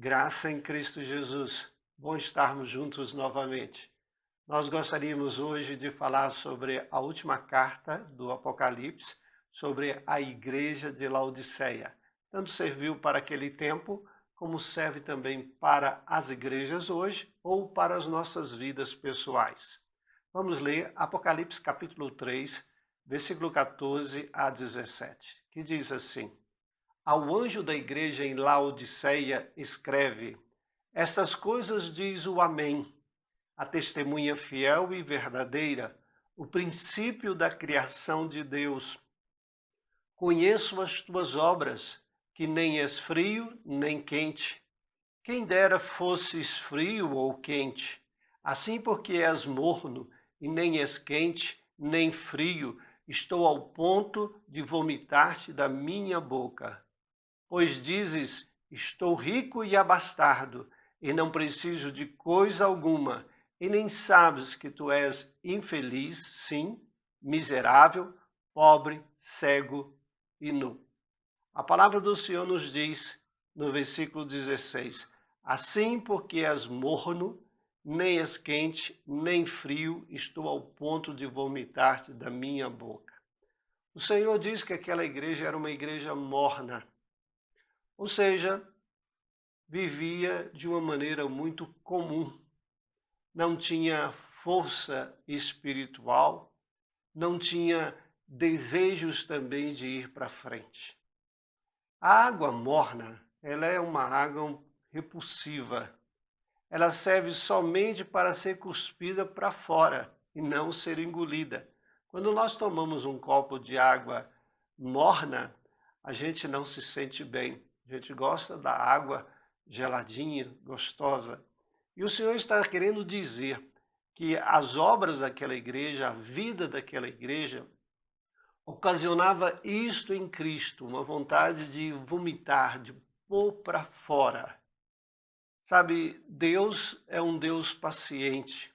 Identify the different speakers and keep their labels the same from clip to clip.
Speaker 1: Graça em Cristo Jesus. Bom estarmos juntos novamente. Nós gostaríamos hoje de falar sobre a última carta do Apocalipse, sobre a igreja de Laodiceia. Tanto serviu para aquele tempo, como serve também para as igrejas hoje ou para as nossas vidas pessoais. Vamos ler Apocalipse capítulo 3, versículo 14 a 17, que diz assim: Ao anjo da igreja em Laodiceia escreve: Estas coisas diz o Amém, a testemunha fiel e verdadeira, o princípio da criação de Deus. Conheço as tuas obras, que nem és frio nem quente. Quem dera fosses frio ou quente. Assim, porque és morno e nem és quente nem frio, estou ao ponto de vomitar-te da minha boca. Pois dizes, estou rico e abastardo, e não preciso de coisa alguma, e nem sabes que tu és infeliz, sim, miserável, pobre, cego e nu. A palavra do Senhor nos diz, no versículo 16, assim porque és morno, nem és quente, nem frio, estou ao ponto de vomitar-te da minha boca. O Senhor diz que aquela igreja era uma igreja morna, ou seja, vivia de uma maneira muito comum. Não tinha força espiritual, não tinha desejos também de ir para frente. A água morna, ela é uma água repulsiva. Ela serve somente para ser cuspida para fora e não ser engolida. Quando nós tomamos um copo de água morna, a gente não se sente bem. A gente gosta da água geladinha, gostosa. E o Senhor está querendo dizer que as obras daquela igreja, a vida daquela igreja, ocasionava isto em Cristo, uma vontade de vomitar, de pôr para fora. Sabe, Deus é um Deus paciente.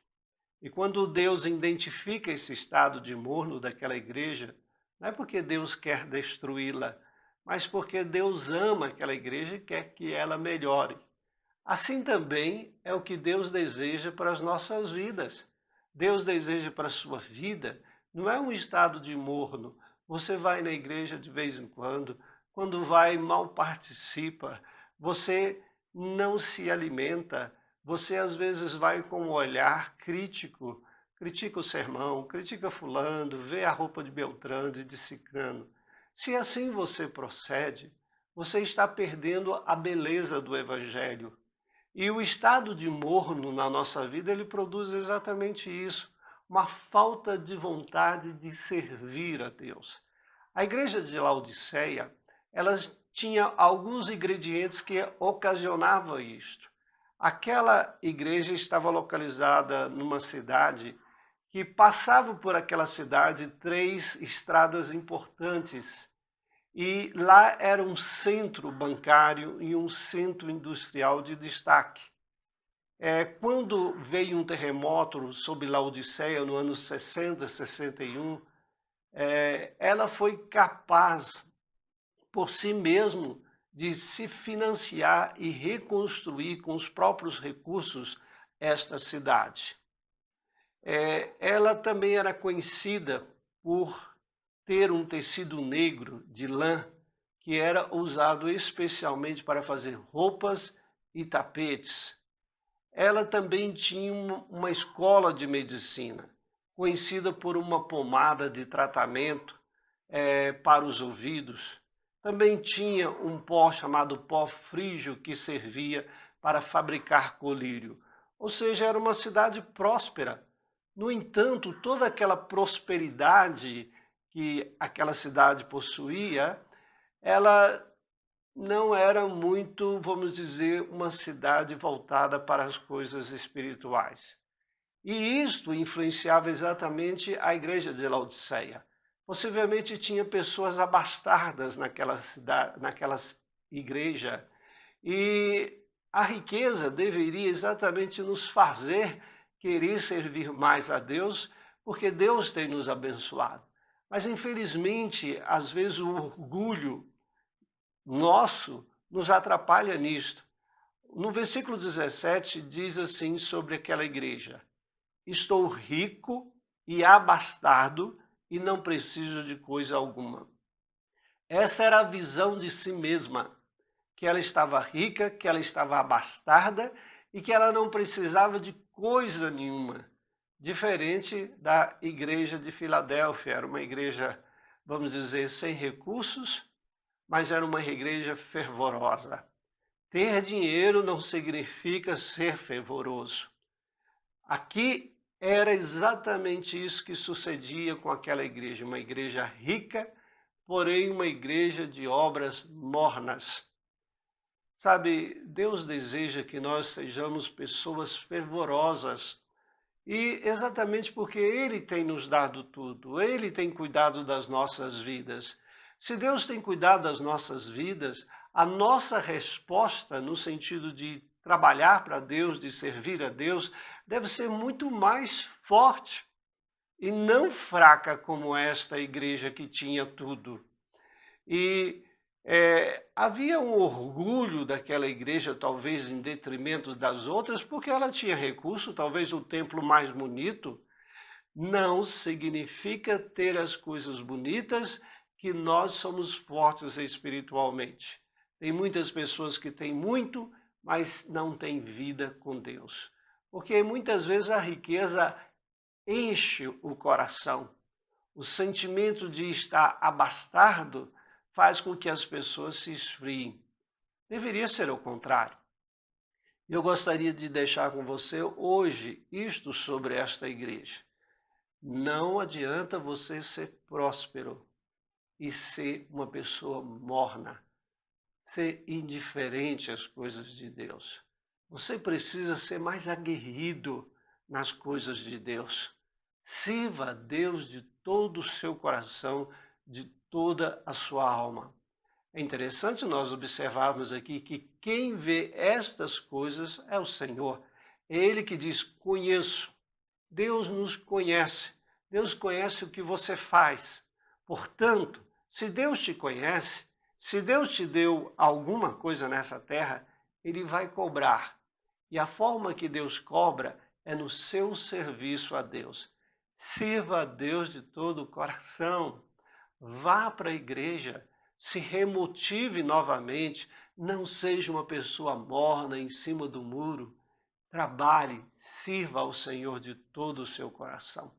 Speaker 1: E quando Deus identifica esse estado de morno daquela igreja, não é porque Deus quer destruí-la, mas porque Deus ama aquela igreja e quer que ela melhore. Assim também é o que Deus deseja para as nossas vidas. Deus deseja para a sua vida, não é um estado de morno. Você vai na igreja de vez em quando vai, mal participa, você não se alimenta, você às vezes vai com um olhar crítico, critica o sermão, critica fulano, vê a roupa de Beltrano e de Cicrano. Se assim você procede, você está perdendo a beleza do evangelho. E o estado de morno na nossa vida, ele produz exatamente isso, uma falta de vontade de servir a Deus. A igreja de Laodiceia, ela tinha alguns ingredientes que ocasionavam isto. Aquela igreja estava localizada numa cidade que passava por aquela cidade 3 estradas importantes. E lá era um centro bancário e um centro industrial de destaque. Quando veio um terremoto sobre Laodiceia, no ano 60, 61, ela foi capaz, por si mesmo, de se financiar e reconstruir com os próprios recursos esta cidade. Ela também era conhecida por ter um tecido negro de lã que era usado especialmente para fazer roupas e tapetes. Ela também tinha uma escola de medicina, conhecida por uma pomada de tratamento para os ouvidos. Também tinha um pó chamado pó frígio que servia para fabricar colírio. Ou seja, era uma cidade próspera. No entanto, toda aquela prosperidade que aquela cidade possuía, ela não era muito, vamos dizer, uma cidade voltada para as coisas espirituais. E isto influenciava exatamente a igreja de Laodiceia. Possivelmente tinha pessoas abastardas naquela cidade, naquela igreja, e a riqueza deveria exatamente nos fazer querer servir mais a Deus, porque Deus tem nos abençoado. Mas, infelizmente, às vezes o orgulho nosso nos atrapalha nisto. No versículo 17 diz assim sobre aquela igreja: estou rico e abastado e não preciso de coisa alguma. Essa era a visão de si mesma, que ela estava rica, que ela estava abastada e que ela não precisava de coisa nenhuma. Diferente da igreja de Filadélfia, era uma igreja, vamos dizer, sem recursos, mas era uma igreja fervorosa. Ter dinheiro não significa ser fervoroso. Aqui era exatamente isso que sucedia com aquela igreja, uma igreja rica, porém uma igreja de obras mornas. Sabe, Deus deseja que nós sejamos pessoas fervorosas, e exatamente porque Ele tem nos dado tudo, Ele tem cuidado das nossas vidas. Se Deus tem cuidado das nossas vidas, a nossa resposta, no sentido de trabalhar para Deus, de servir a Deus, deve ser muito mais forte e não fraca como esta igreja que tinha tudo. E havia um orgulho daquela igreja, talvez em detrimento das outras, porque ela tinha recurso, talvez o templo mais bonito. Não significa ter as coisas bonitas que nós somos fortes espiritualmente. Tem muitas pessoas que têm muito, mas não têm vida com Deus. Porque muitas vezes a riqueza enche o coração. O sentimento de estar abastado faz com que as pessoas se esfriem. Deveria ser o contrário. Eu gostaria de deixar com você hoje isto sobre esta igreja. Não adianta você ser próspero e ser uma pessoa morna, ser indiferente às coisas de Deus. Você precisa ser mais aguerrido nas coisas de Deus. Sirva a Deus de todo o seu coração, de toda a sua alma. É interessante nós observarmos aqui que quem vê estas coisas é o Senhor. É Ele que diz, conheço. Deus nos conhece. Deus conhece o que você faz. Portanto, se Deus te conhece, se Deus te deu alguma coisa nessa terra, Ele vai cobrar. E a forma que Deus cobra é no seu serviço a Deus. Sirva a Deus de todo o coração. Vá para a igreja, se remotive novamente, não seja uma pessoa morna em cima do muro. Trabalhe, sirva ao Senhor de todo o seu coração.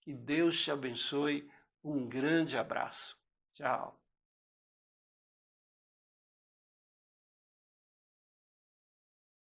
Speaker 1: Que Deus te abençoe. Um grande abraço. Tchau.